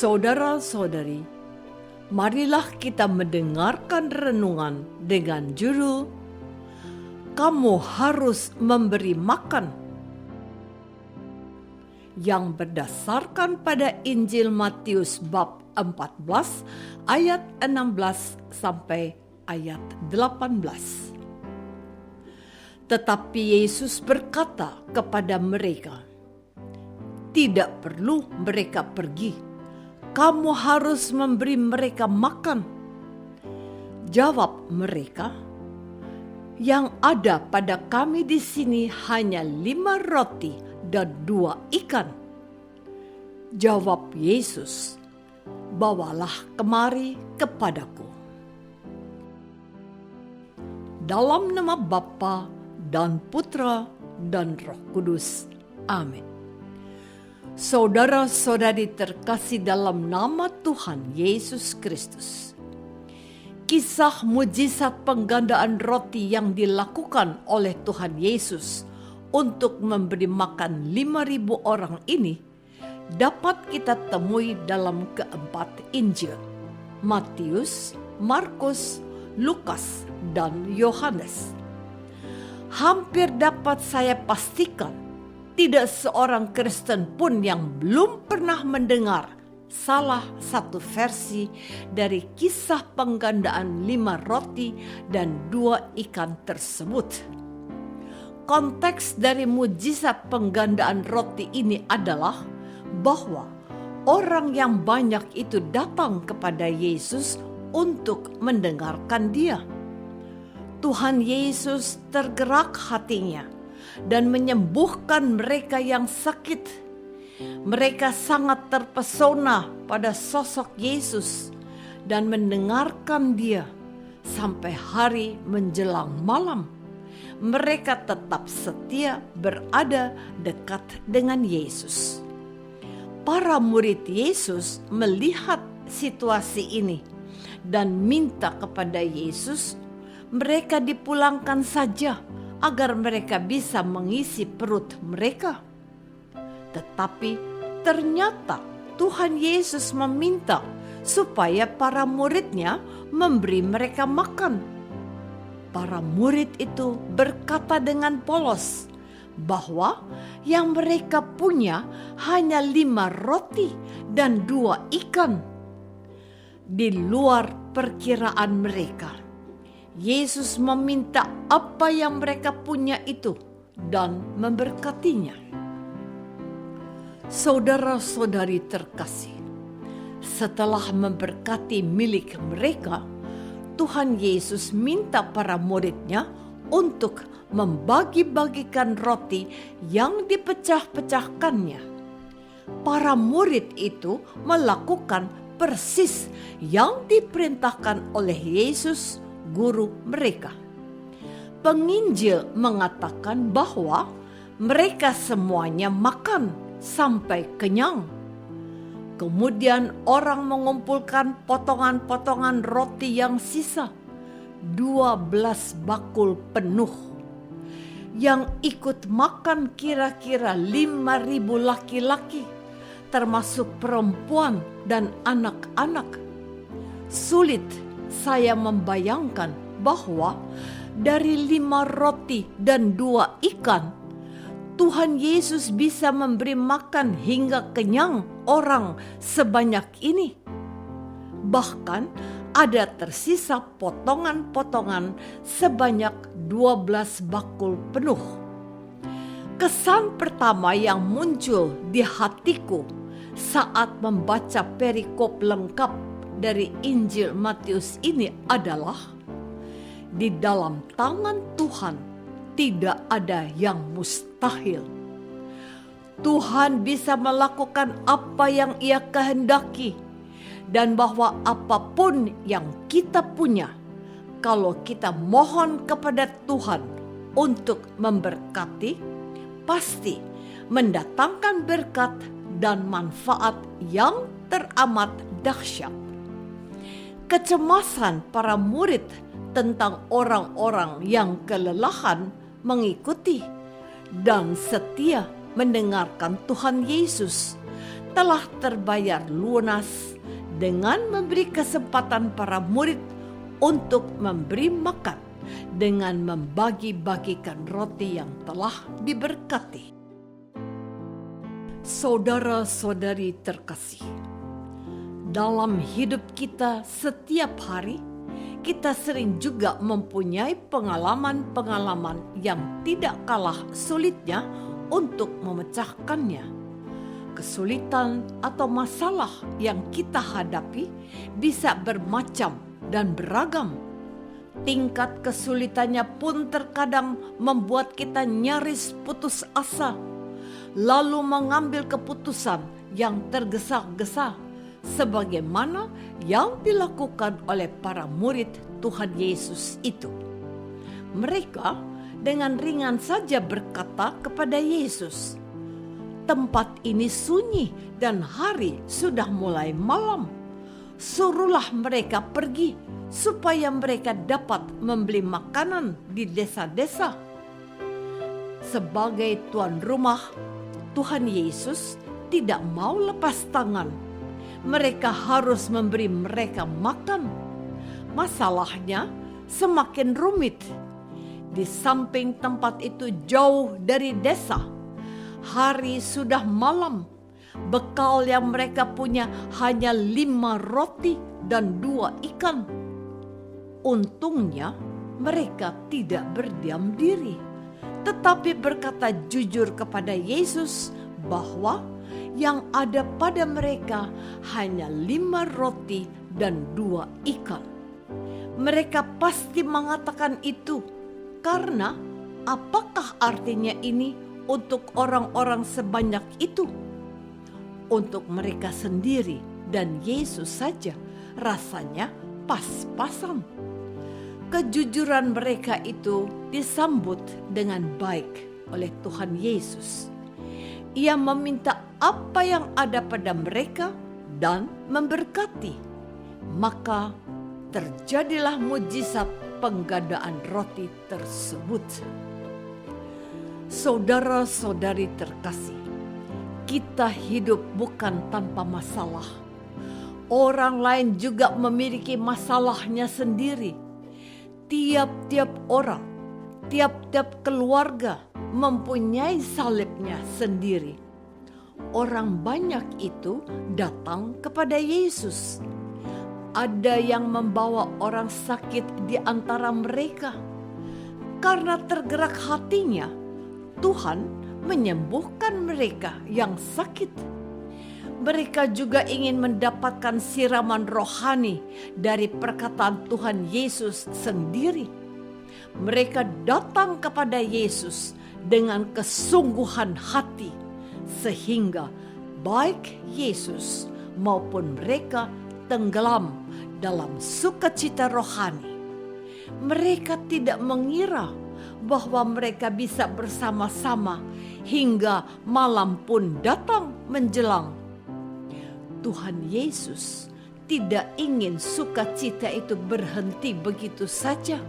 Saudara-saudari, marilah kita mendengarkan renungan dengan judul "Kamu harus memberi makan", yang berdasarkan pada Injil Matius bab 14 ayat 16 sampai ayat 18. Tetapi Yesus berkata kepada mereka, "Tidak perlu mereka pergi. Kamu harus memberi mereka makan." Jawab mereka, "Yang ada pada kami di sini hanya 5 roti dan 2 ikan." Jawab Yesus, "Bawalah kemari kepadaku." Dalam nama Bapa dan Putra dan Roh Kudus. Amin. Saudara-saudari terkasih dalam nama Tuhan Yesus Kristus, kisah mujizat penggandaan roti yang dilakukan oleh Tuhan Yesus untuk memberi makan 5.000 orang ini dapat kita temui dalam keempat Injil, Matius, Markus, Lukas, dan Yohanes. Hampir dapat saya pastikan tidak seorang Kristen pun yang belum pernah mendengar salah satu versi dari kisah penggandaan 5 roti dan 2 ikan tersebut. Konteks dari mujizat penggandaan roti ini adalah bahwa orang yang banyak itu datang kepada Yesus untuk mendengarkan Dia. Tuhan Yesus tergerak hatinya dan menyembuhkan mereka yang sakit. Mereka sangat terpesona pada sosok Yesus dan mendengarkan Dia sampai hari menjelang malam. Mereka tetap setia berada dekat dengan Yesus. Para murid Yesus melihat situasi ini dan minta kepada Yesus mereka dipulangkan saja agar mereka bisa mengisi perut mereka. Tetapi ternyata Tuhan Yesus meminta supaya para murid-Nya memberi mereka makan. Para murid itu berkata dengan polos bahwa yang mereka punya hanya 5 roti dan 2 ikan. Di luar perkiraan mereka, Yesus meminta apa yang mereka punya itu dan memberkatinya. Saudara-saudari terkasih, setelah memberkati milik mereka, Tuhan Yesus minta para murid-Nya untuk membagi-bagikan roti yang dipecah-pecahkannya. Para murid itu melakukan persis yang diperintahkan oleh Yesus, guru mereka. Penginjil mengatakan bahwa mereka semuanya makan sampai kenyang. Kemudian orang mengumpulkan potongan-potongan roti yang sisa, 12 bakul penuh. Yang ikut makan kira-kira 5.000 laki-laki, termasuk perempuan dan anak-anak. Sulit saya membayangkan bahwa dari 5 roti dan 2 ikan, Tuhan Yesus bisa memberi makan hingga kenyang orang sebanyak ini. Bahkan ada tersisa potongan-potongan sebanyak 12 bakul penuh. Kesan pertama yang muncul di hatiku saat membaca perikop lengkap dari Injil Matius ini adalah, di dalam tangan Tuhan tidak ada yang mustahil. Tuhan bisa melakukan apa yang Ia kehendaki, dan bahwa apapun yang kita punya, kalau kita mohon kepada Tuhan untuk memberkati, pasti mendatangkan berkat dan manfaat yang teramat dahsyat. Kecemasan para murid tentang orang-orang yang kelelahan mengikuti dan setia mendengarkan Tuhan Yesus, telah terbayar lunas dengan memberi kesempatan para murid untuk memberi makan dengan membagi-bagikan roti yang telah diberkati. Saudara-saudari terkasih, dalam hidup kita setiap hari, kita sering juga mempunyai pengalaman-pengalaman yang tidak kalah sulitnya untuk memecahkannya. Kesulitan atau masalah yang kita hadapi bisa bermacam dan beragam. Tingkat kesulitannya pun terkadang membuat kita nyaris putus asa, lalu mengambil keputusan yang tergesa-gesa, sebagaimana yang dilakukan oleh para murid Tuhan Yesus itu. Mereka dengan ringan saja berkata kepada Yesus, "Tempat ini sunyi dan hari sudah mulai malam. Suruhlah mereka pergi supaya mereka dapat membeli makanan di desa-desa." Sebagai tuan rumah, Tuhan Yesus tidak mau lepas tangan. Mereka harus memberi mereka makan. Masalahnya semakin rumit. Di samping tempat itu jauh dari desa, hari sudah malam. Bekal yang mereka punya hanya 5 roti dan 2 ikan. Untungnya mereka tidak berdiam diri, tetapi berkata jujur kepada Yesus bahwa yang ada pada mereka hanya 5 roti dan 2 ikan. Mereka pasti mengatakan itu karena apakah artinya ini untuk orang-orang sebanyak itu? Untuk mereka sendiri dan Yesus saja rasanya pas-pasan. Kejujuran mereka itu disambut dengan baik oleh Tuhan Yesus. Ia meminta apa yang ada pada mereka dan memberkati. Maka terjadilah mujizat penggadaan roti tersebut. Saudara-saudari terkasih, kita hidup bukan tanpa masalah. Orang lain juga memiliki masalahnya sendiri. Tiap-tiap orang, tiap-tiap keluarga mempunyai salibnya sendiri. Orang banyak itu datang kepada Yesus. Ada yang membawa orang sakit di antara mereka. Karena tergerak hatinya, Tuhan menyembuhkan mereka yang sakit. Mereka juga ingin mendapatkan siraman rohani dari perkataan Tuhan Yesus sendiri. Mereka datang kepada Yesus dengan kesungguhan hati, sehingga baik Yesus maupun mereka tenggelam dalam sukacita rohani. Mereka tidak mengira bahwa mereka bisa bersama-sama hingga malam pun datang menjelang. Tuhan Yesus tidak ingin sukacita itu berhenti begitu saja.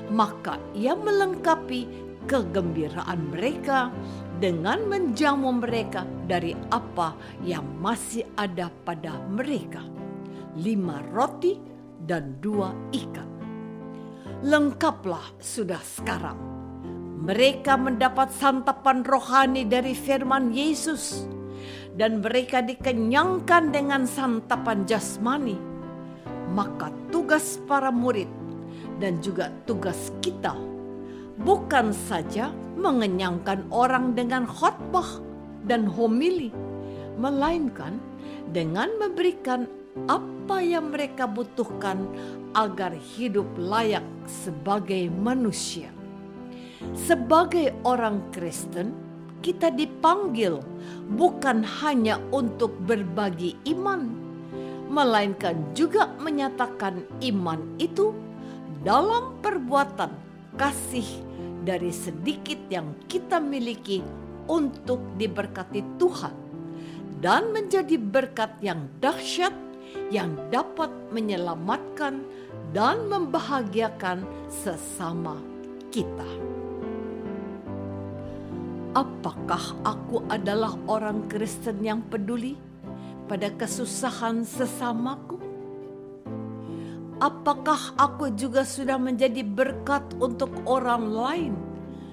Maka ia melengkapi kegembiraan mereka dengan menjamu mereka dari apa yang masih ada pada mereka. 5 roti dan 2 ikan. Lengkaplah sudah sekarang. Mereka mendapat santapan rohani dari firman Yesus, dan mereka dikenyangkan dengan santapan jasmani. Maka tugas para murid dan juga tugas kita bukan saja mengenyangkan orang dengan khotbah dan homili, melainkan dengan memberikan apa yang mereka butuhkan agar hidup layak sebagai manusia. Sebagai orang Kristen, kita dipanggil bukan hanya untuk berbagi iman, melainkan juga menyatakan iman itu dalam perbuatan kasih dari sedikit yang kita miliki untuk diberkati Tuhan dan menjadi berkat yang dahsyat yang dapat menyelamatkan dan membahagiakan sesama kita. Apakah aku adalah orang Kristen yang peduli pada kesusahan sesamaku? Apakah aku juga sudah menjadi berkat untuk orang lain,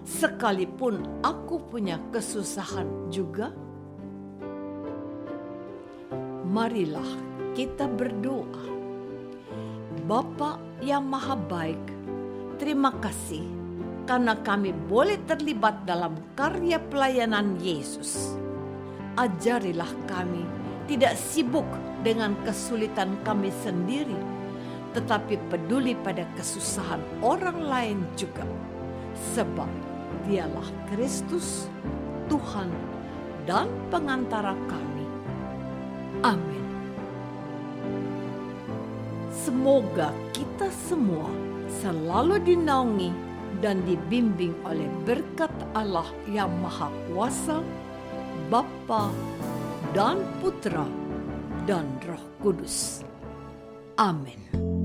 sekalipun aku punya kesusahan juga? Marilah kita berdoa. Bapa yang Maha Baik, terima kasih karena kami boleh terlibat dalam karya pelayanan Yesus. Ajarilah kami tidak sibuk dengan kesulitan kami sendiri, tetapi peduli pada kesusahan orang lain juga. Sebab Dialah Kristus, Tuhan dan pengantara kami. Amin. Semoga kita semua selalu dinaungi dan dibimbing oleh berkat Allah yang Maha Kuasa, Bapa dan Putra dan Roh Kudus. Amin.